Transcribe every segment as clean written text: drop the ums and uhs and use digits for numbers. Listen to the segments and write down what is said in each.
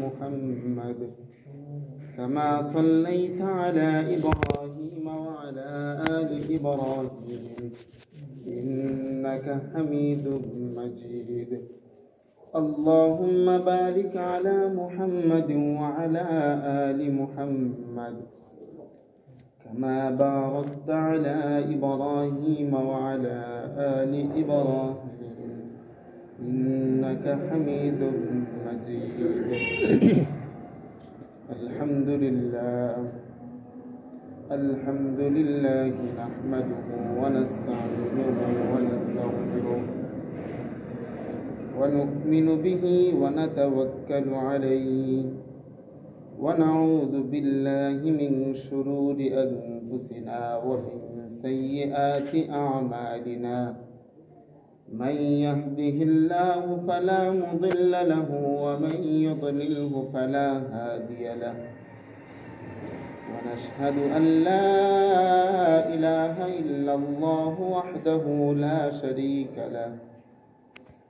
محمد كما صليت على إبراهيم وعلى آل إبراهيم إنك حميد مجيد اللهم بارك على محمد وعلى آل محمد كما باركت على إبراهيم وعلى آل إبراهيم إنك حميد مجيد الحمد لله نحمده ونستعينه ونستغفره ونؤمن به ونتوكل عليه ونعوذ بالله من شرور أنفسنا ومن سيئات أعمالنا من يهده الله فلا مضل له ومن يضلله فلا هادي له ونشهد أن لا إله إلا الله وحده لا شريك له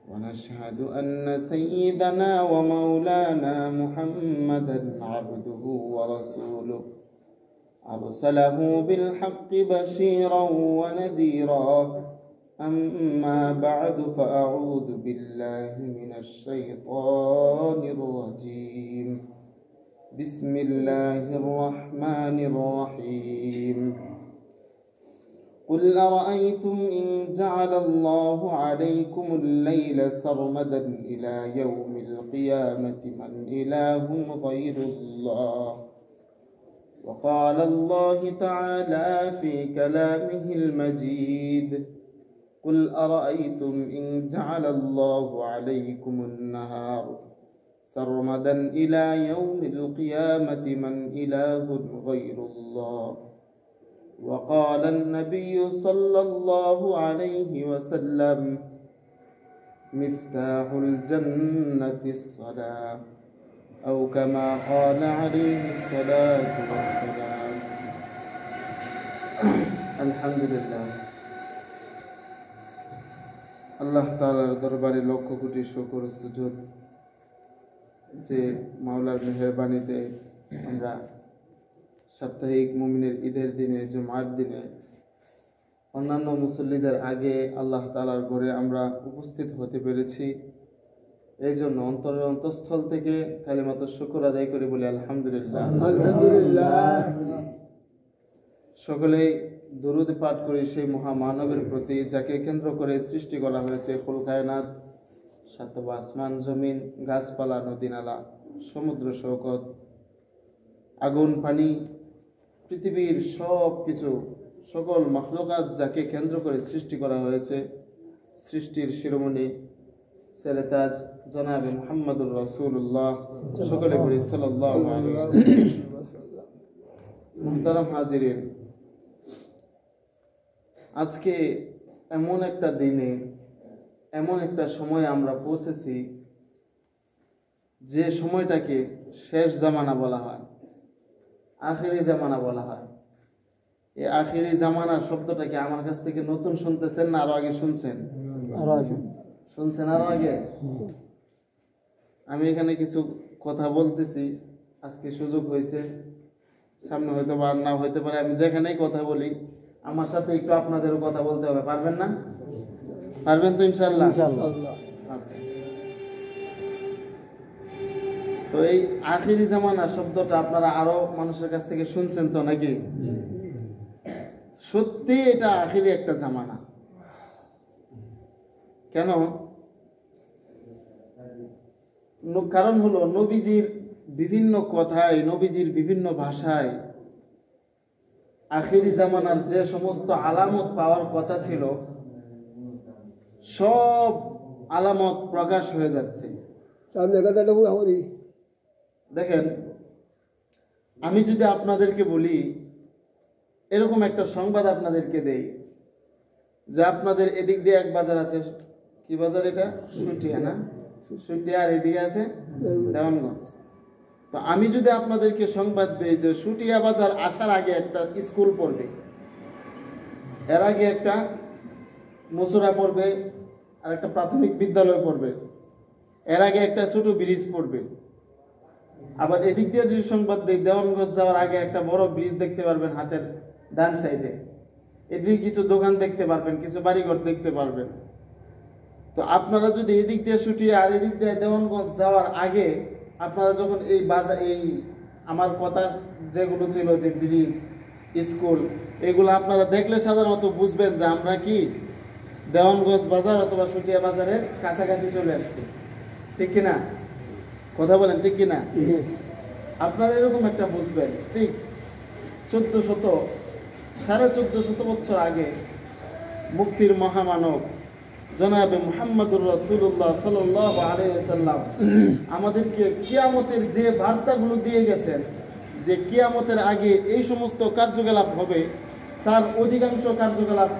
ونشهد أن سيدنا ومولانا محمدا عبده ورسوله أرسله بالحق بشيرا ونذيرا أما بعد فأعوذ بالله من الشيطان الرجيم بسم الله الرحمن الرحيم قل أرأيتم إن جعل الله عليكم الليل سرمدا إلى يوم القيامة من إله غير الله وقال الله تعالى في كلامه المجيد قل أرأيتم إن جعل الله عليكم النهار سرمدا إلى يوم القيامة من إله غير الله وقال النبي صلى الله عليه وسلم مفتاح الجنة الصلاة أو كما قال عليه الصلاة والسلام الحمد لله আল্লাহ তাআলার দরবারে লক্ষ কোটি শুকর ও সুজুদ যে মাওলার মেহেরবানিতে আমরা সাপ্তাহিক মুমিনের ঈদের দিনে জুমার দিনে অন্যান্য মুসল্লিদের আগে আল্লাহ তাআলার ঘরে আমরা উপস্থিত হতে পেরেছি এই জন্য অন্তরের অন্তঃস্থল থেকে কালিমাতুশ শুকর আদায় করে বলি আলহামদুলিল্লাহ আলহামদুলিল্লাহ সকলেই দুরূদ পাঠ করি সেই মহামানবের প্রতি যাকে কেন্দ্র করে সৃষ্টি করা হয়েছে কুল কায়নাত সাত আসমান জমিন গাছপালা নদী নালা সমুদ্র সৈকত আগুন পানি পৃথিবীর সব কিছু সকল মাখলুকাত যাকে কেন্দ্র করে সৃষ্টি করা হয়েছে সৃষ্টির শিরোমণি সেরেতাজ জনাবে মুহাম্মদুর রাসূলুল্লাহ সকলে পড়ি সাল্লাল্লাহু আলাইহি ওয়াসাল্লাম মুহতারাম হাজিরিন আজকে এমন একটা দিনে এমন একটা সময়ে আমরা পৌঁছেছি যে সময়টাকে শেষ জামানা বলা হয় আখিরি জামানা বলা হয় এই আখিরি জামানার শব্দটাকে আমার কাছ থেকে নতুন শুনতেছেন না আরো আগে শুনছেন শুনছেন আরো আগে আমি এখানে কিছু কথা বলতেছি আজকে সুযোগ হয়েছে সামনে হয়তো বা না হইতে পারে আমি যেখানেই কথা বলি আমার সাথে একটু আপনাদেরও কথা বলতে হবে পারবেন না পারবেন তো ইনশাআল্লাহ আচ্ছা তো এই আখিরি জামানা শব্দটা আপনারা আরো মানুষের কাছ থেকে শুনছেন তো নাকি সত্যি এটা আখিরি একটা জামানা কেন কারণ হলো নবীজির বিভিন্ন কথায় নবীজির বিভিন্ন ভাষায় আখিরি জামানার যে সমস্ত আলামত পাওয়ার কথা ছিল সব আলামত প্রকাশ হয়ে যাচ্ছে দেখেন আমি যদি আপনাদেরকে বলি এরকম একটা সংবাদ আপনাদেরকে দেই যে আপনাদের এদিক দিয়ে এক বাজার আছে কি বাজার এটা সুটিয়া না সুটিয়া আর এদিকে আছে দেওয়ানগঞ্জ তো আমি যদি আপনাদেরকে সংবাদ দেই যে সুটিয়া বাজার আসার আগে একটা স্কুল পড়বে এর আগে একটা মসুরা পড়বে আর একটা প্রাথমিক বিদ্যালয় পড়বে এর আগে একটা ছোট ব্রিজ পড়বে আবার এদিক দিয়ে যদি সংবাদ দিই, দেওয়ানগঞ্জ যাওয়ার আগে একটা বড় ব্রিজ দেখতে পারবেন হাতের ডান সাইডে, এদিকে কিছু দোকান দেখতে পারবেন, কিছু বাড়িঘর দেখতে পারবেন। তো আপনারা যদি এদিক দিয়ে ছুটিয়ে আর এদিক দিয়ে দেওয়ানগঞ্জ যাওয়ার আগে আপনারা যখন এই বাজার, এই আমার কথা যেগুলো ছিল যে ব্রিজ, স্কুল, এগুলো আপনারা দেখলে সাধারণত বুঝবেন যে আমরা কি দেওয়ানগঞ্জ বাজার অথবা সুটিয়া বাজারের কাছাকাছি চলে আসছি। ঠিক কিনা? কথা বলেন, ঠিক কিনা? আপনারা এরকম একটা বুঝবেন। ঠিক 1400 বছর আগে মুক্তির মহামানব জনাবে মুহাম্মদুর রাসূলুল্লাহ সাল্লাল্লাহু আলাইহি ওয়াসাল্লাম আমাদেরকে কিয়ামতের যে বার্তাগুলো দিয়ে গেছেন, যে কিয়ামতের আগে এই সমস্ত কার্যকলাপ হবে, তার অধিকাংশ কার্যকলাপ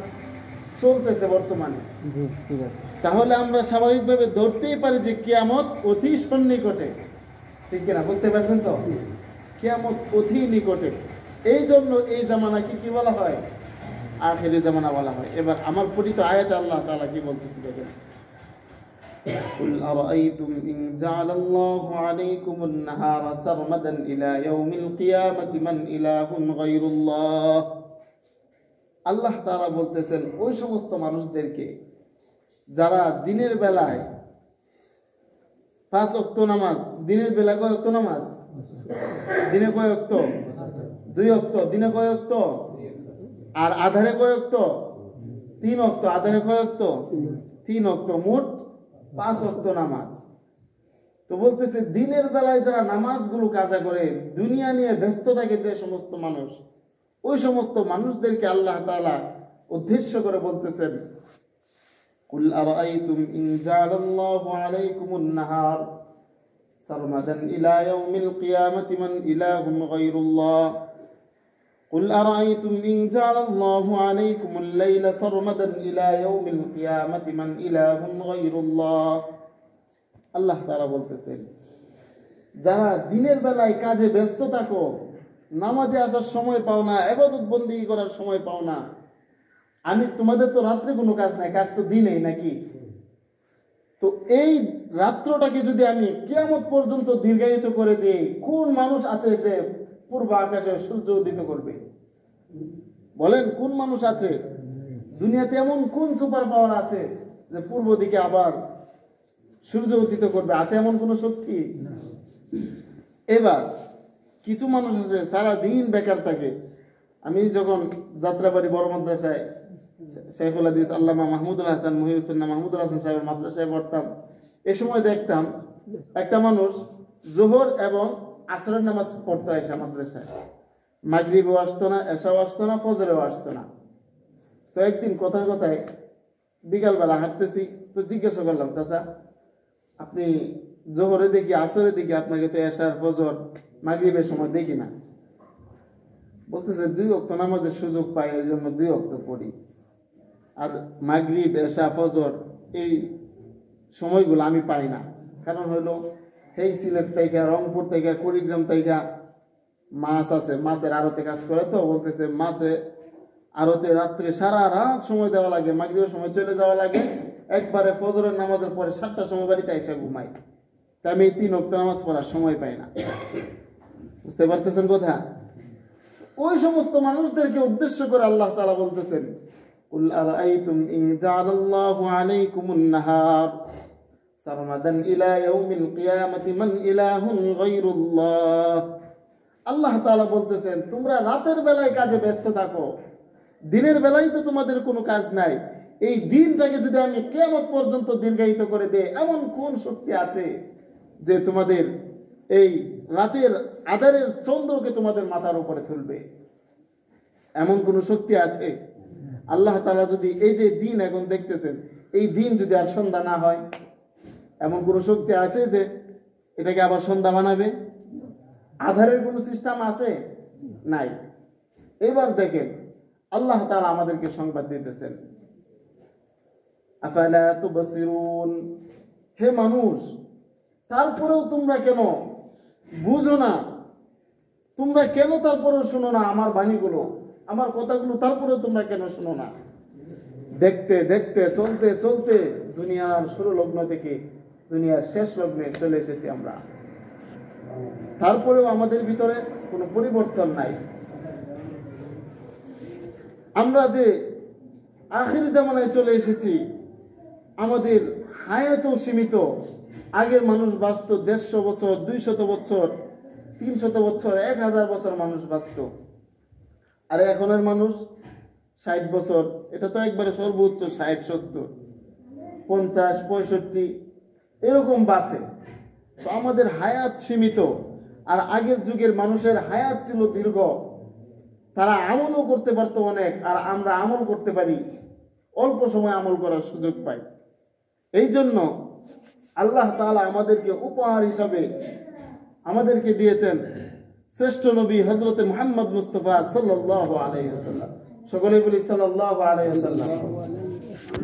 চলতেছে বর্তমানে। ঠিক আছে। তাহলে আমরা স্বাভাবিকভাবে ধরতেই পারি যে কিয়ামত অতি সন্নিকটে। ঠিক কিনা? বুঝতে পারছেন তো? কিয়ামত অতি নিকটে। এই জন্য এই জামানাকে কি বলা হয়? আখিরি জামানা বলা হয়। এবার আমার পরিচিত আয়াতে আল্লাহ তাআলা কি বলতেছে দেখেন, কুল আরাআইতুম ইন জাআলাল্লাহু আলাইকুমুন নাহারা সারমাদান ইলা ইয়াউমিল কিয়ামাতি মান ইলাহুন গায়রুল্লাহ। আল্লাহ তাআলা বলতেছেন ওই সমস্ত মানুষদেরকে যারা দিনের বেলায় 5 ওয়াক্ত নামাজ, দিনের বেলা কয় ওয়াক্ত নামাজ? দিনে কয় ওয়াক্ত? 2 ওয়াক্ত। দিনে কয় ওয়াক্ত? আর আধারে কয় ওয়াক্ত? 3 ওয়াক্ত। আধারে কয় ওয়াক্ত? 3 ওয়াক্ত। মোট 5 ওয়াক্ত নামাজ। তো বলতেছে দিনের বেলায় যারা নামাজগুলো কাজা করে, দুনিয়া নিয়ে ব্যস্ত থাকে যে সমস্ত মানুষ, ওই সমস্ত মানুষদেরকে আল্লাহ তাআলা উদ্দেশ্য করে বলতেছেন, কুল আরাআইতুম ইন জাআলাল্লাহু আলাইকুমুন নাহার সারমাদান ইলা ইয়াউমিল কিয়ামাতি মান ইলাহুন গায়রুল্লাহ। কুল আরাআইতুম ইন জাআলাল্লাহু আলাইকুমুল লাইলা সারমাদান ইলা ইয়াউমিল কিয়ামাতি মান ইলাহুন গায়রুল্লাহ। আল্লাহ তাআলা বলতেছেন যারা দিনের বেলায় কাজে ব্যস্ত থাকো, নামাজে আসার সময় পাও না, ইবাদত বন্দেগী করার সময় পাও না, আমি তোমাদের তো রাত্রে কোনো কাজ নাই, কাজ তো দিনেই নাকি? তো এই রাত্রটাকে যদি আমি কিয়ামত পর্যন্ত দীর্ঘায়িত করে দিই, কোন মানুষ আছে যে পূর্ব আকাশে সূর্য উদিত করবে? বলেন, কোন মানুষ আছে দুনিয়াতে? এমন কোন সুপার পাওয়ার আছে যে পূর্ব দিকে আবার সূর্য উদিত করবে? আছে এমন কোন শক্তি? এবার কিছু মানুষ আছে সারা দিন বেকার থাকে। আমি যখন যাত্রাবাড়ি বড় মাদ্রাসায় শেখুল হাদিস আল্লামা মাহমুদুল হাসান মুহিউসুন্নাহ মাহমুদুল হাসান সাহেবের মাদ্রাসায় পড়তাম, এ সময় দেখতাম একটা মানুষ জোহর এবং আসরের নামাজ পড়তে আসে মাদ্রাসায়, মাগরিবও আসতো না, এশাও আসতো না, ফজরেও আসতো না। তো একদিন কথার কথায় বিকালবেলা হাঁটতেছি, তো জিজ্ঞাসা করলাম, চাচা আপনি জোহরে দেখি, আসরে দেখি, আপনাকে তো এশার, ফজর, মাগরিবের সময় দেখি না। বলতেছে 2 ওয়াক্ত নামাজের সুযোগ পাই, ওই জন্য 2 ওয়াক্ত পড়ি। আর মাগরিব, এশা, ফজর এই সময়গুলো আমি পাই না। কারণ হলো এই সিলেট থেকে, রংপুর থেকে, কুড়িগ্রাম থেকে মাছ আছে, মাছের আড়তে কাজ করে। তো বলতেছে মাছে আড়তে রাত্রে সারা রাত সময় দেওয়া লাগে, মাগরিবের সময় চলে যাওয়া লাগে, একবারে ফজরের নামাজের পরে 7টার সময় বাড়িতে এসে ঘুমাই। তা আমি এই 3 ওয়াক্ত নামাজ পড়ার সময় পাই না। বুঝতে পারতেছেন কথা? ওই সমস্ত মানুষদেরকে উদ্দেশ্য করে আল্লাহ তাআলা বলতেছেন, কুল আরাআইতুম ইন জাআলাল্লাহু আলাইকুমুন নাহার সারমাদান ইলা ইয়াউমিল কিয়ামাতি মান ইলাহুন গায়রুল্লাহ। আল্লাহ তাআলা বলতেছেন তোমরা রাতের বেলায় কাজে ব্যস্ত থাকো, দিনের বেলায় তো তোমাদের কোনো কাজ নাই। এই দিনটাকে যদি আমি কিয়ামত পর্যন্ত দীর্ঘায়িত করে দেই, এমন কোন শক্তি আছে যে তোমাদের এই রাতের আধারের চন্দ্রকে তোমাদের মাথার উপরে তুলবে? এমন কোন শক্তি আছে? আল্লাহ তাআলা যদি এই যে দিন এখন দেখতেছেন, এই দিন যদি আর সন্ধ্যা না হয়, এমন কোন শক্তি আছে যে এটাকে আবার সন্ধ্যা বানাবে? আধারের কোন সিস্টেম আছে? নাই। এবার দেখেন আল্লাহ তাআলা আমাদেরকে সংবাদ দিতেছেন, আফালা তুবসিরুন, হে মানুষ তারপরেও তোমরা কেন বুঝো না? তোমরা কেন তারপরেও শোনো না আমার বাণীগুলো, আমার কথাগুলো? তারপরেও তোমরা কেন শোনো না? দেখতে দেখতে চলতে চলতে দুনিয়ার শুরু লগ্ন থেকে দুনিয়ার শেষ লগ্নে চলে এসেছি আমরা। তারপরেও আমাদের ভিতরে কোনো পরিবর্তন নাই। আমরা যে আখির জামানায় চলে এসেছি, আমাদের হায়াতও সীমিত। আগের মানুষ বাঁচত 150 বছর, 200 বছর, 300 বছর, 1000 বছর মানুষ বাঁচত। আর এখনের মানুষ 60 বছর, এটা তো একবারে সর্বোচ্চ 60, 70, 50, 65 এরকম বাঁচে। তো আমাদের হায়াত সীমিত। আর আগের যুগের মানুষের হায়াত ছিল দীর্ঘ, তারা আমলও করতে পারতো অনেক, আর আমরা আমল করতে পারি অল্প সময়, আমল করার সুযোগ পাই। এই জন্য আল্লাহ তাআলা আমাদেরকে উপহার হিসাবে আমাদেরকে দিয়েছেন শ্রেষ্ঠ নবী হযরত মুহাম্মদ মুস্তাফা সাল্লাল্লাহু আলাইহি ওয়াসাল্লাম। সকলে বলি সাল্লাল্লাহু আলাইহি ওয়াসাল্লাম।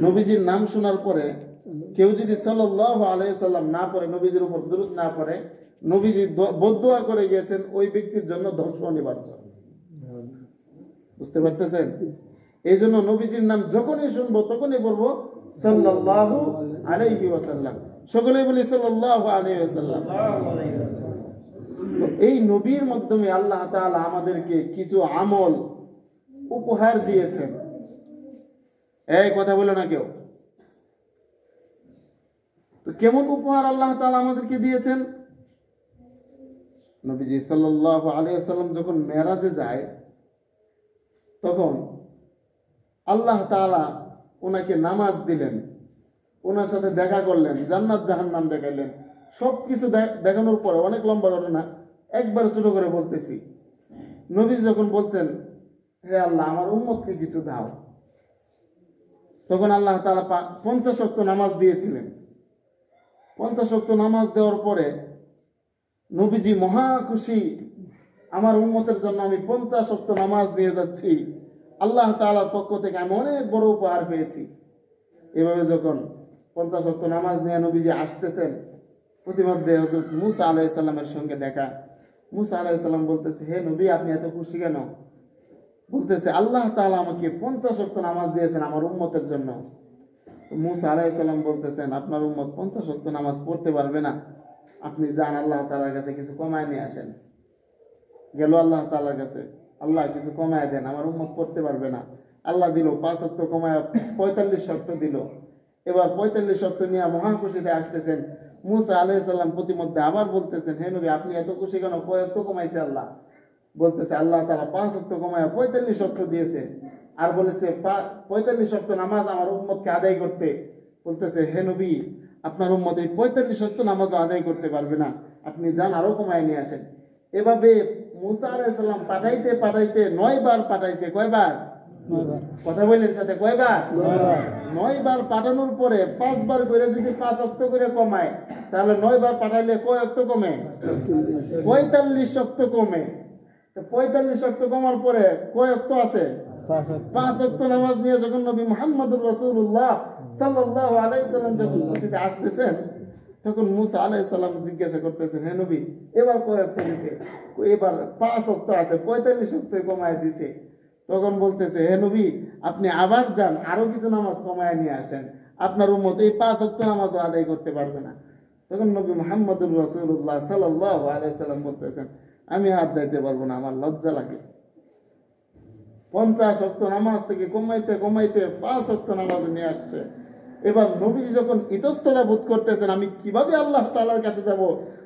নবীজির নাম শোনার পরে কেউ যদি সাল্লাল্লাহু আলাইহি ওয়াসাল্লাম না পড়ে, নবীজির উপর দুরূদ না পড়ে, নবীজি বদদুয়া করে গিয়েছেন ওই ব্যক্তির জন্য ধ্বংস অনিবার্য। বুঝতে পারতেছেন? এই জন্য নবীজির নাম যখনই শুনবো তখনই বলবো সাল্লাল্লাহু আলাইহি ওয়াসাল্লাম। সকলেই বলি সাল্লাল্লাহু আলাইহি ওয়াসাল্লাম। তো এই নবীর মাধ্যমে আল্লাহ তাআলা আমাদেরকে কিছু আমল উপহার দিয়েছেন। এই কথা বলে না কেউ। তো কেমন উপহার আল্লাহ তাআলা আমাদেরকে দিয়েছেন? নবীজি সাল্লাল্লাহু আলাইহি ওয়াসাল্লাম যখন মেরাজে যায়, তখন আল্লাহ তাআলা ওনাকে নামাজ দিলেন, ওনার সাথে দেখা করলেন, জান্নাত জাহান্নাম দেখাইলেন। সবকিছু দেখানোর পরে, অনেক লম্বা ঘটনা, একবার ছোট করে বলতেছি। নবী যখন বলছেন, হে আল্লাহ আমার উম্মতকে কিছু দাও, তখন আল্লাহ তাআলা 50 ওয়াক্ত নামাজ দিয়েছিলেন। 50 ওয়াক্ত নামাজ দেওয়ার পরে নবীজি মহা খুশি, আমার উম্মতের জন্য আমি 50 ওয়াক্ত নামাজ দিয়ে যাচ্ছি, আল্লাহ তাআলার পক্ষ থেকে আমি অনেক বড় উপহার পেয়েছি। এভাবে যখন 50 ওয়াক্ত নামাজ নিয়ে নবীজি আসতেছেন, প্রতিমধ্যে হযরত মুসা আলাইহিস সালামের সঙ্গে দেখা। মুসা আলাইহিস সালাম বলতেছে, হে নবী আপনি এত খুশি কেন? বলতেছে, আল্লাহ তাআলা আমাকে 50 ওয়াক্ত নামাজ দিয়েছেন আমার উম্মতের জন্য। মুসা আলাইহিস সালাম বলতেছেন, আপনার উম্মত 50 ওয়াক্ত নামাজ পড়তে পারবে না, আপনি যান আল্লাহ তাআলার কাছে কিছু কমায় নিয়ে আসেন। গেল আল্লাহ তাআলার কাছে, আল্লাহ কিছু কমায় দেন, আমার উম্মত পড়তে পারবে না। আল্লাহ দিল 5 ওয়াক্ত কমায় 45 ওয়াক্ত দিল। এবার 45 ওয়াক্ত নিয়ে মহা খুশিতে আসতেছেন। মুসা আলাইহিস সালাম প্রতিমধ্যে আবার বলতেছেন, হে নবী আপনি এত খুশি কেন? কয় ওয়াক্ত কমাইছে আল্লাহ? বলতেছে, আল্লাহ তাআলা 5 ওয়াক্ত কমায় 45 ওয়াক্ত দিয়েছে, আর বলেছে 45 ওয়াক্ত নামাজ আমার উম্মতকে আদায় করতে। বলতেছে, হে নবী আপনার উম্মত এই 45 ওয়াক্ত নামাজও আদায় করতে পারবে না, আপনি যান আরো কমায় নিয়ে আসেন। এভাবে মুসা আলাইহিস সালাম পাঠাইতে পাঠাইতে 9 বার পাঠাইছে। কয়বার? 9 বার। কথা বললেন সাথে, কয়বার? 9 বার পাঠানোর পরে 5 বার করে যদি 5 ওয়াক্ত করে কমায়, তাহলে 9 বার পাঠাইলে কয় ওয়াক্ত কমে? 45 ওয়াক্ত কমে। 45 ওয়াক্ত কমার পরে কয় ওয়াক্ত আছে? 5 ওয়াক্ত নামাজ নিয়ে যখন নবী মুহাম্মদুর রাসূলুল্লাহ সাল্লাল্লাহু আলাইহি সাল্লাম যখন মসজিদে আসতেছেন, তখন মুসা আলাইহিস সালাম জিজ্ঞাসা করতেছেন, হে নবী এবার কয় ওয়াক্ত দিয়েছে? এবার 5 ওয়াক্ত আছে, 45 ওয়াক্ত কমায় দিয়েছে। তখন বলতেছে, হে নবী আপনি আবার যান, আরো কিছু নামাজ কমায় নিয়ে আসেন, আপনার উম্মত এই 5 ওয়াক্ত নামাজও আদায় করতে পারবে না। তখন নবী মুহাম্মদুর রাসূলুল্লাহ সাল্লাল্লাহু আলাইহি সাল্লাম বলতেছেন, আমি আর যাইতে পারবো না, আমার লজ্জা লাগে। 50 ওয়াক্ত নামাজ থেকে কমাইতে কমাইতে 5 ওয়াক্ত নামাজ নিয়ে আসছে। এবার নবী যখন ইতস্ততা বোধ করতেছেন, আমি কিভাবে আল্লাহ তাআলার কাছে যাব?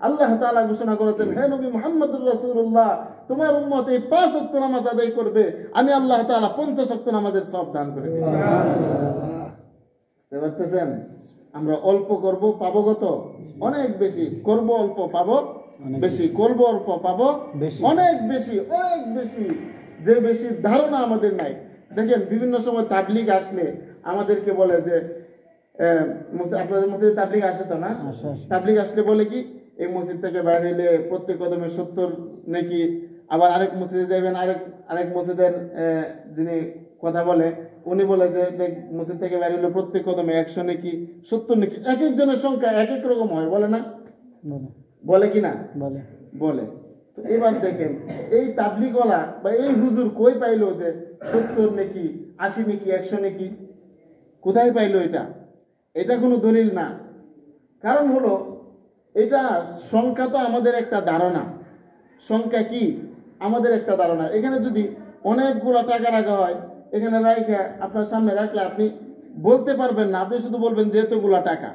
আল্লাহ তাআলা ঘোষণা করেছেন, হে নবী মুহাম্মদুর রাসূলুল্লাহ তোমার উম্মত এই 5 ওয়াক্ত নামাজ আদায় করবে, আমি আল্লাহ তাআলা 50 ওয়াক্ত নামাজের সওয়াব দান করে দেব। বুঝতে পারতেছেন? আমরা অল্প করব, পাবো কত? অনেক বেশি। করব অল্প, পাবো বেশি। করব অল্প, পাবো অনেক বেশি, অনেক বেশি। যে বেশি ধারণা আমাদের নাই। দেখেন বিভিন্ন সময় তাবলীগ আসলে আমাদেরকে বলে যে আপনাদের মসজিদে তাবলীগ আসে তো না? তাবলীগ আসলে বলে কি, এই মসজিদ থেকে বাইরে হইলে প্রত্যেক কদমে 70 নেকি। আবার আরেক মসজিদে যাবেন, আরেক মসজিদের যিনি কথা বলে উনি বলে যে মসজিদ থেকে বাইরে হইলে প্রত্যেক কদমে 100 নেকি, 70 নেকি। এক একজনের সংখ্যা এক এক রকম হয়, বলে না? বলে কি না? বলে। তো এবার দেখেন এই তাবলীগওয়ালা বা এই হুজুর কই পাইলো যে 70 নেকি, 80 নেকি, 100 নেকি? কোথায় পাইলো এটা? এটা কোনো দলিল না। কারণ হলো এটা সংখ্যা তো আমাদের একটা ধারণা, সংখ্যা কি আমাদের একটা ধারণা। এখানে যদি অনেকগুলো টাকা রাখা হয়, এখানে রাখা আপনার সামনে রাখলে আপনি বলতে পারবেন না, আপনি শুধু বলবেন যে এতগুলা টাকা।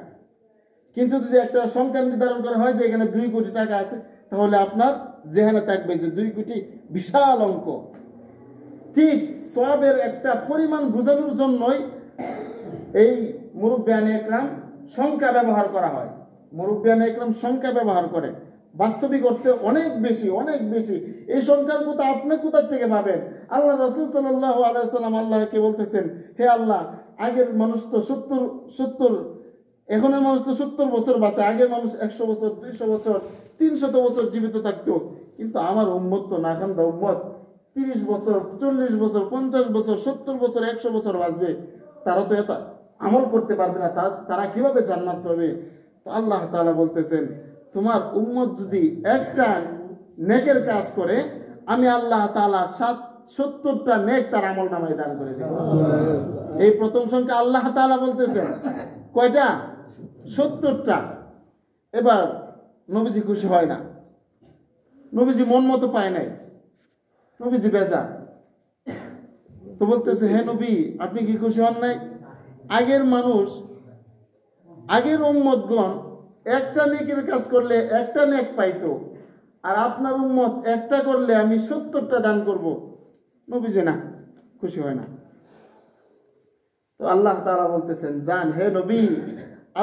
কিন্তু যদি একটা সংখ্যা নির্ধারণ করা হয় যে এখানে 2 কোটি টাকা আছে, তাহলে আপনার যেখানে থাকবে যে 2 কোটি, বিশাল অঙ্ক। ঠিক সওয়াবের একটা পরিমাণ বোঝানোর জন্যই এই মুরব্বিয়ানে একরাম সংখ্যা ব্যবহার করা হয়। মুরব্বিয়ানে একরাম সংখ্যা ব্যবহার করে, বাস্তবিক অর্থে অনেক বেশি, অনেক বেশি। এই সংখ্যার কথা আপনি কোথা থেকে পাবেন? আল্লাহ রাসূল সাল্লাল্লাহু আলাইহি ওয়াসাল্লাম আল্লাহকে বলতেছেন, হে আল্লাহ, আগের মানুষ তো 70 এখনের মানুষ তো 70 বছর বাঁচে, আগের মানুষ 100 বছর, 200 বছর, 300 বছর জীবিত থাকতো, কিন্তু আমার উম্মত তো নাখান্দা উম্মত, 30 বছর, 40 বছর, 50 বছর, 70 বছর, 100 বছর বাঁচবে, তারা তো এত আমল করতে পারবে না, তারা কিভাবে জান্নাত পাবে? তো আল্লাহ তাআলা বলতেছেন, তোমার উম্মত যদি একটা নেকের কাজ করে, আমি আল্লাহ তাআলা 70টা নেক তার আমল নামায় দান করে দেব। এই প্রথম সংখ্যা আল্লাহ তাআলা বলতেছেন কয়টা? 70টা। এবার নবীজি খুশি হয় না, নবীজি মন মতো পায় নাই, নবীজি বেজার। তো বলতেছে, হে নবী, আপনি কি খুশি হন নাই? আগের মানুষ, আগের উম্মতগণ একটা নেকের কাজ করলে একটা নেক পাইতো, আর আপনার উম্মত একটা করলে আমি 70টা দান করব। নবীজি না, খুশি হয় না। তো আল্লাহ তাআলা বলতেছেন, জান হে নবী,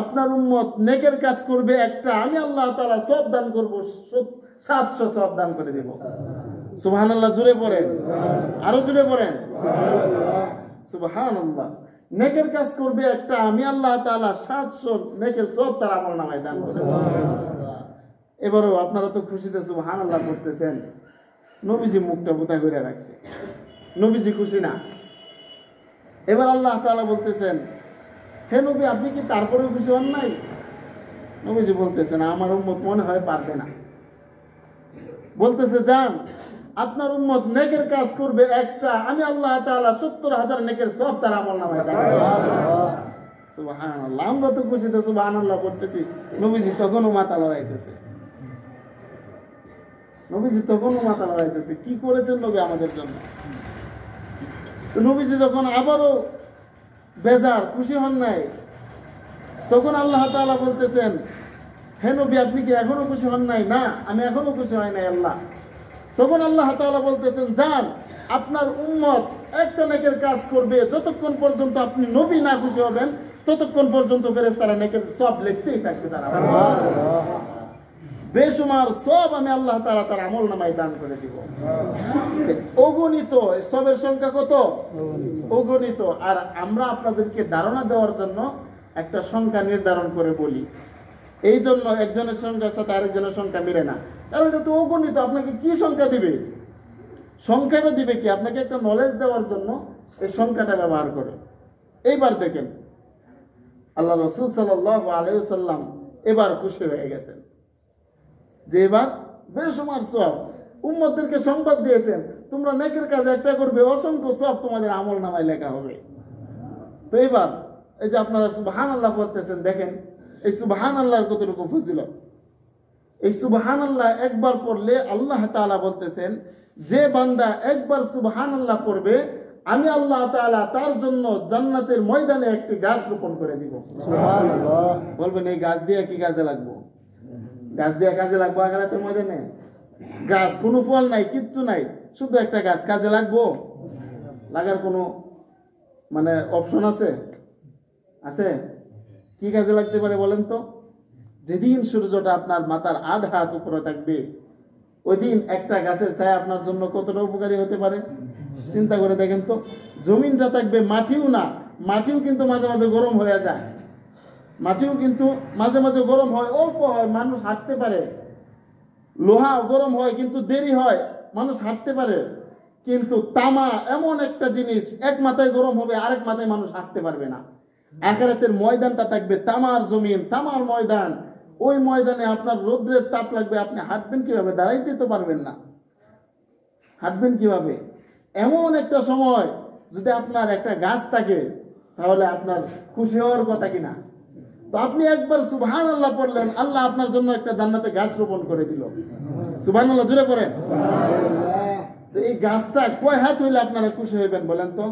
আপনার উম্মত নেকের কাজ করবে একটা, আমি আল্লাহ তাআলা সওয়াব দান করব, 700 সওয়াব দান করে দেব। সুবহানাল্লাহ, জোরে পড়েন, আরো জোরে পড়েন সুবহানাল্লাহ। নেকের কাজ করবে একটা, আমি আল্লাহ তাআলা 700 নেকের সওয়াব তার আমলনামায় দান করব। এবারও আপনারা তো খুশিতে সুবহানাল্লাহ করতেছেন, নবীজি মুখটা বোতা করে রাখছে, নবীজি খুশি না। এবার আল্লাহ তাআলা বলতেছেন, হে নবী, আপনি কি তারপরেও খুশি হন নাই? নবীজি বলতেছেন, আমার উম্মত মনে হয় পারবে না। বলতেছে, যান, আপনার উম্মত নেকের কাজ করবে একটা, আমি আল্লাহ তাআলা 70,000 নেকের সওয়াব তার আমলনামায় দান করব। সুবহানাল্লাহ। আমরা তো খুশিতে সুবহানাল্লাহ করতেছি, নবীজি তখনও মাথা লড়াইতেছে, নবীজি তখনও মাথা লড়াইতেছে, কি করেছেন নবী আমাদের জন্য। তো নবীজি যখন আবারও বেজার, খুশি হন নাই, তখন আল্লাহ তাআলা বলতেছেন, হে নবী, আপনি কি এখনো খুশি হন নাই? না, আমি এখনো খুশি হয় নাই আল্লাহ। তখন আল্লাহ তাআলা বলতেছেন, যান, আপনার উম্মত একটা নেকের কাজ করবে, যতক্ষণ পর্যন্ত আপনি নবী না খুশি হবেন ততক্ষণ পর্যন্ত ফেরেশতারা নেকের সওয়াব লিখতেই থাকবে। বেশুমার সওয়াব আমি আল্লাহ তাআলা তার আমলনামায় দান করে দিব। অগণিত সবের সংখ্যা কত? অগণিত। আর আমরা আপনাদেরকে ধারণা দেওয়ার জন্য একটা সংখ্যা নির্ধারণ করে বলি, এই জন্য একজনের সংখ্যার সাথে আরেকজনের সংখ্যা মিলে না, কারণ এটা তো অগণিত। আপনাকে কি সংখ্যা দিবে? সংখ্যাটা দিবে কি? আপনাকে একটা নলেজ দেওয়ার জন্য এই সংখ্যাটা ব্যবহার করে। এইবার দেখেন, আল্লাহ রাসূল সাল্লাল্লাহু আলাইহি ওয়াসাল্লাম এবার খুশি হয়ে গেছেন যে এবার বেশুমার সওয়াব। উম্মতদেরকে সংবাদ দিয়েছেন, তোমরা নেকের কাজ একটা করবে, অসংখ্য সওয়াব তোমাদের আমলনামায় লেখা হবে। তো এবার এই যে আপনারা সুবহানাল্লাহ পড়তেছেন, দেখেন এই সুবহানাল্লাহর কতটুকু ফজিলত। এই সুবহানাল্লাহ একবার পড়লে আল্লাহ তাআলা বলতেছেন, যে বান্দা একবার সুবহানাল্লাহ পড়বে, আমি আল্লাহ তাআলা তার জন্য জান্নাতের ময়দানে একটি গাছ রোপণ করে দিব। সুবহানাল্লাহ। বলবেন, এই গাছ দিয়ে কি কাজে লাগবো? গাছ দিয়ে কাজে লাগবো আখিরাতের ময়দানে? গাছ, কোনো ফল নাই, কিচ্ছু নাই, শুধু একটা গাছ, কাজে লাগবো? লাগার কোনো মানে অপশন আছে? আছে? কি কাজে লাগতে পারে বলেন তো? যেদিন সূর্যটা আপনার মাথার আধা হাত উপরে থাকবে, ওই দিন একটা গাছের ছায়া আপনার জন্য কতটা উপকারী হতে পারে চিন্তা করে দেখেন তো। জমিনটা থাকবে, মাটিও না, মাটিও কিন্তু মাঝে মাঝে গরম হয়ে যায়, মাটিও কিন্তু মাঝে মাঝে গরম হয়, অল্প হয়, মানুষ হাঁটতে পারে। লোহা গরম হয় কিন্তু দেরি হয়, মানুষ হাঁটতে পারে। কিন্তু তামা এমন একটা জিনিস, এক মাথায় গরম হবে, আরেক মাথায় মানুষ হাঁটতে পারবে না। আখিরাতের ময়দানটা থাকবে তামার জমিন, তামার ময়দান। ওই ময়দানে আপনার রৌদ্রের তাপ লাগবে, আপনি হাঁটবেন কিভাবে? দাঁড়াইতে তো পারবেন না, হাঁটবেন কিভাবে? এমন একটা সময় যদি আপনার একটা গাছ থাকে, তাহলে আপনার খুশি হওয়ার কথা কিনা? তো আপনি একবার সুবহানাল্লাহ পড়লেন, আল্লাহ আপনার জন্য একটা জান্নাতে গাছ রোপণ করে দিল। সুবহানাল্লাহ জোরে পড়েন। তো এই গাছটা কয় হাত হইলে আপনারা খুশি হইবেন বলেন তো?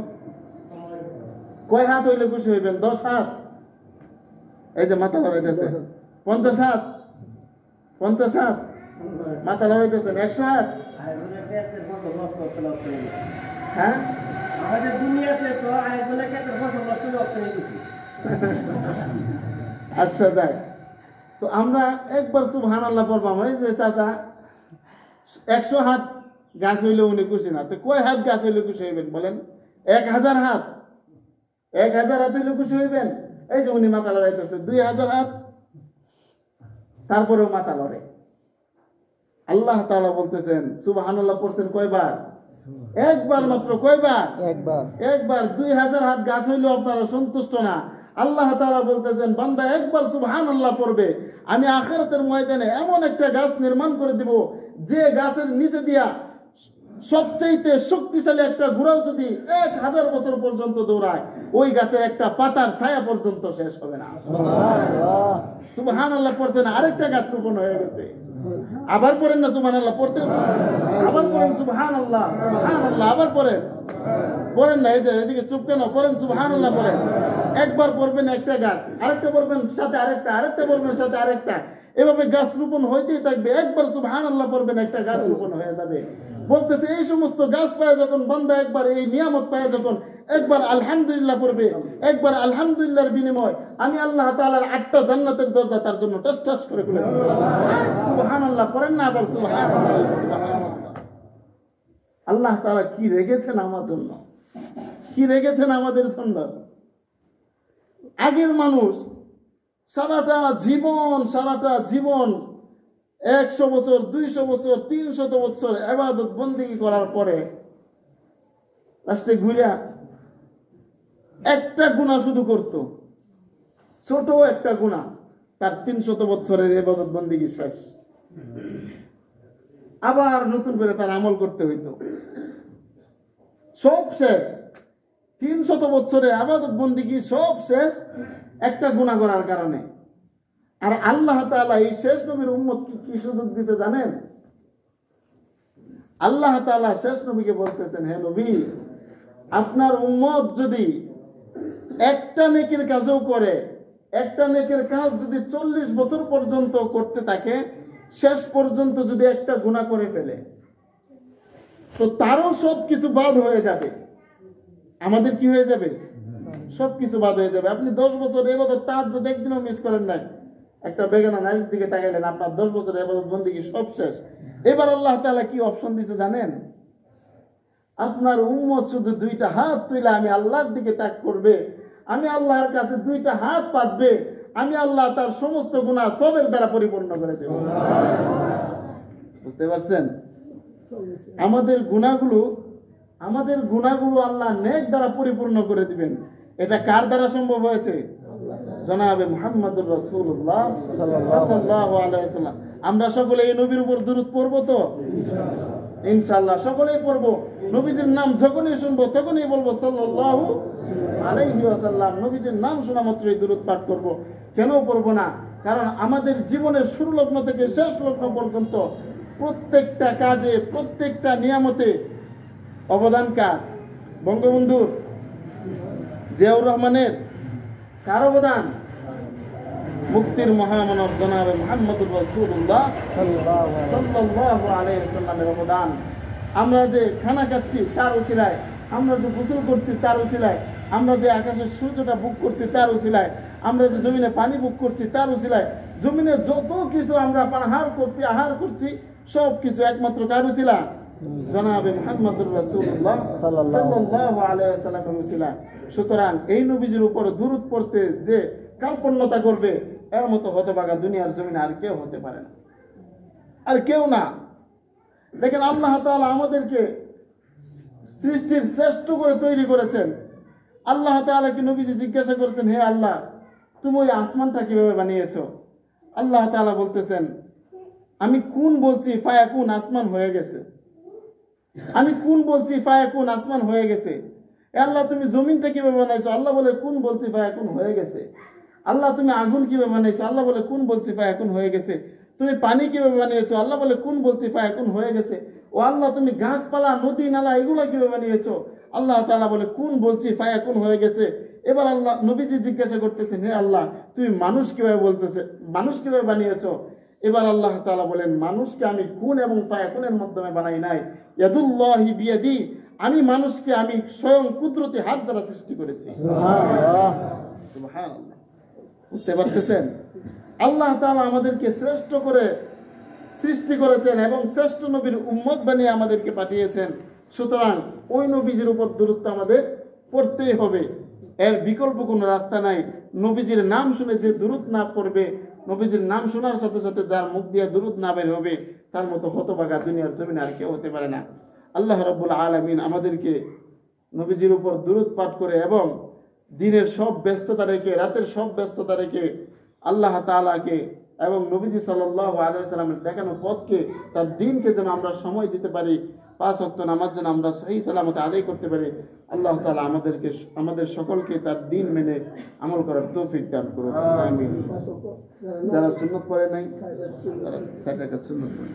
কয় হাত হইলে খুশি হইবেন? 10 হাত? এই যে মাথা লড়াইতেছে। 50 হাত? 50 হাত মাথা লড়াইতেছেন? 100 হাত? হ্যাঁ, আমাদের দুনিয়াতে তো আরেকজনের ক্ষেত্রে ফসল নষ্ট হয়ে গেছে। আচ্ছা যাই, তো আমরা একবার সুবহানাল্লাহ পড়বাম। এই যে চাচা 100 হাত গাছ হইলে উনি খুশি না, তো কয় হাত গাছ হইলে খুশি হইবেন বলেন? 1000 হাত? 1000 হাত হইলে খুশি হইবেন? এই যে উনি মাথা লড়াইতেছে। 2000 হাত? তারপরেও মাথা লড়ে। আল্লাহ তাআলা বলতেছেন, সুবহানাল্লাহ পড়ছেন কয়বার? একবার মাত্র। কয়বার? একবার। 2000 হাত গাছ হইলেও আপনারা সন্তুষ্ট না। আল্লাহ তাআলা বলতেছেন, বান্দা একবার সুবহানাল্লাহ পড়বে, আমি আখিরাতের ময়দানে এমন একটা গাছ নির্মাণ করে দিব, যে গাছের নিচে দিয়া সবচাইতে শক্তিশালী একটা ঘোড়াও যদি 1000 বছর পর্যন্ত দৌড়ায়, ওই গাছের একটা পাতার ছায়া পর্যন্ত শেষ হবে না। সুবহানাল্লাহ পড়ছেন, আরেকটা গাছ রোপণ হয়ে গেছে। আবার পড়েন না সুবহানাল্লাহ, পড়তে আবার পড়েন সুবহানাল্লাহ, সুবহানাল্লাহ, আবার পড়েন না। এই যে এদিকে চুপ কেন? পড়েন সুবহানাল্লাহ পড়েন। একবার পড়বেন একটা গাছ, আরেকটা পড়বেন সাথে আরেকটা, আরেকটা পড়বেন সাথে আরেকটা, এভাবে গাছ রোপণ হইতেই থাকবে। একবার সুবহানাল্লাহ পড়বেন, একটা গাছ রোপণ হয়ে যাবে। বলতেছে এই সমস্ত গাছ পায় যখন বান্দা একবার এই নিয়ামত পায়, যখন একবার আলহামদুলিল্লাহ পড়বে, একবার আলহামদুলিল্লাহর বিনিময় আমি আল্লাহ তাআলার 8টা জান্নাতের দরজা তার জন্য টাস টাস করে খুলে দেব। সুবহানাল্লাহ পড়েন না আবার? সুবহানাল্লাহ, সুবহানাল্লাহ। আল্লাহ তাআলা কি রেখেছেন আমার জন্য, কি রেখেছেন আমাদের জন্য। আগের মানুষ সারাটা জীবন 100 বছর, 200 বছর, 300 বছর ইবাদত বন্দেগী করার পরে লাস্টে ঘুরিয়া একটা গুনাহ শুধু করত, ছোট একটা গুনাহ, তার 300 বছরের ইবাদত বন্দেগী শেষ। আবার নতুন করে তার আমল করতে হইতো, সব শেষ। 300 বছরে ইবাদত বন্দেগী সব শেষ একটা গুনাহ করার কারণে। আর আল্লাহ তাআলা এই শেষ নবীর উম্মতকে কি সুযোগ দিতে জানেন? আল্লাহ তাআলা শেষ নবীকে বলতেছেন, হে নবী, আপনার উম্মত যদি একটা নেকির কাজও করে, একটা নেকির কাজ যদি 40 বছর পর্যন্ত করতে থাকে, শেষ পর্যন্ত যদি একটা গুনাহ করে ফেলে, তো তারও সবকিছু বাদ হয়ে যাবে। আমাদের কি হয়ে যাবে? সবকিছু বাদ হয়ে যাবে। আপনি 10 বছর ইবাদত তাহাজ্জুদ একদিনও মিস করেন নাই, একটা বেগানা নারীর দিকে তাকাইলেন, আপনার 10 বছর ইবাদত বন্দেগী সব শেষ। এবার আল্লাহ তাআলা কি অপশন দিয়েছে জানেন? আপনার উম্মত শুধু 2টা হাত তুলে আমি আল্লাহর দিকে তাক করবে, আমি আল্লাহর কাছে 2টা হাত পাতবে, আমি আল্লাহ তার সমস্ত গুনাহ সবের দ্বারা পরিপূর্ণ করে দেব। বুঝতে পারছেন? আমাদের গুনাহগুলো আল্লাহ নেক দ্বারা পরিপূর্ণ করে দিবেন। এটা কার দ্বারা সম্ভব হয়েছে? জনাবে মুহাম্মদুর রাসূলুল্লাহ সাল্লাল্লাহু আলাইহি ওয়াসাল্লাম। আমরা সকলে এই নবীর উপর দরুদ পড়ব তো ইনশাআল্লাহ, সকলেই পড়ব। নবীজির নাম যখনই শুনবো তখনই বলবো সাল্লাল্লাহু আলাইহি ওয়াসাল্লাম। নবীজির নাম শোনা মাত্রই দরুদ পাঠ করব। কেন পড়ব না? কারণ আমাদের জীবনের শুরু লগ্ন থেকে শেষ লগ্ন পর্যন্ত প্রত্যেকটা কাজে, প্রত্যেকটা নিয়ামতে অবদান কার? বঙ্গবন্ধুর, জিয়াউর রহমানের। কার অবদান? মুক্তির মহামানব জনাবে মুহাম্মদুর রাসূলুল্লাহ সাল্লাল্লাহু আলাইহি ওয়াসাল্লামের অবদান। আমরা যে খানা খাচ্ছি তার উসিলায়, আমরা যে গোসল করছি তার উসিলায়, আমরা যে আকাশের সূর্যটা বুক করছি তার উসিলায়, আমরা যে জমিনে পানি বুক করছি তার উসিলায়, জমিনে যত কিছু আমরা পানাহার করছি, আহার করছি, সব কিছু একমাত্র কার উসিলা? জনাবে মুহাম্মদুর রাসূলুল্লাহ সাল্লাল্লাহু আলাইহি ওয়াসাল্লামের উসিলায়। সুতরাং এই নবীজির উপর দুরূদ পড়তে যে কার্পণ্যতা করবে, এর মতো হতভাগা দুনিয়ার জমিনে আর কেউ হতে পারে না, আর কেউ না। দেখেন আল্লাহ তাআলা আমাদেরকে সৃষ্টির শ্রেষ্ঠ করে তৈরি করেছেন। আল্লাহ তাআলা কি নবীজি জিজ্ঞাসা করেছেন, হে আল্লাহ, তুমি ওই আসমানটা কিভাবে বানিয়েছো? আল্লাহ তাআলা বলতেছেন, আমি কোন বলছি ফায়াকুন, আসমান হয়ে গেছে। আমি কোন বলছি ফায়াকুন, আসমান হয়ে গেছে। আল্লাহ তুমি জমিনটা কিভাবে বানাইছো? আল্লাহ বলে কোন বলছি ফায়াকুন হয়ে গেছে। আল্লাহ তুমি আগুন কিভাবে বানাইছো? আল্লাহ বলে কোন বলছি ফায়াকুন হয়ে গেছে। তো তুমি পানি কিভাবে বানিয়েছো? আল্লাহ বলে কুন বলছি ফায়াকুন হয়ে গেছে। ও আল্লাহ তুমি গাছপালা নদী নালা এগুলা কিভাবে বানিয়েছো? আল্লাহ তাআলা বলে কুন বলছি ফায়াকুন হয়ে গেছে। এবার আল্লাহ নবীজি জিজ্ঞাসা করতেছেন, হে আল্লাহ তুমি মানুষ কিভাবে মানুষ কিভাবে বানিয়েছো? এবার আল্লাহ তাআলা বলেন, মানুষকে আমি কুন এবং ফায়াকুনের মাধ্যমে বানাই নাই, ইয়াদুল্লাহি বিয়াদি, আমি মানুষকে আমি স্বয়ং কুদরতি হাত দ্বারা সৃষ্টি করেছি। সুবহানাল্লাহ। বুঝতে পারতেছেন? আল্লাহ তাআলা আমাদেরকে শ্রেষ্ঠ করে সৃষ্টি করেছেন এবং শ্রেষ্ঠ নবীর উম্মত বানিয়ে আমাদেরকে পাঠিয়েছেন। সুতরাং ওই নবীজির উপর দরুদ আমাদের পড়তেই হবে, এর বিকল্প কোনো রাস্তা নাই। নবীজির নাম শুনে যে দরুদ না পড়বে, নবীজির নাম শোনার সাথে সাথে যার মুখ দিয়ে দরুদ না বের হবে, তার মতো হতভাগা দুনিয়ার জমিনে আর কেউ হতে পারে না। আল্লাহ রাব্বুল আলামিন আমাদেরকে নবীজির উপর দরুদ পাঠ করে এবং দিনের সব ব্যস্ততা রেখে, রাতের সব ব্যস্ততা রেখে আল্লাহ তাআলাকে এবং নবীজি সাল্লাল্লাহু আলাইহি সাল্লামের দেখানো পথকে, তার দিনকে যেন আমরা সময় দিতে পারি, 5 ওয়াক্ত নামাজ যেন আমরা সহি সালামতে আদায় করতে পারি। আল্লাহ তাআলা আমাদের সকলকে তার দিন মেনে আমল করার তৌফিক দান করুন। আমিন। যারা সুন্নাত পড়ে নাই, যারা 6 রাকাত সুন্নাত পড়ে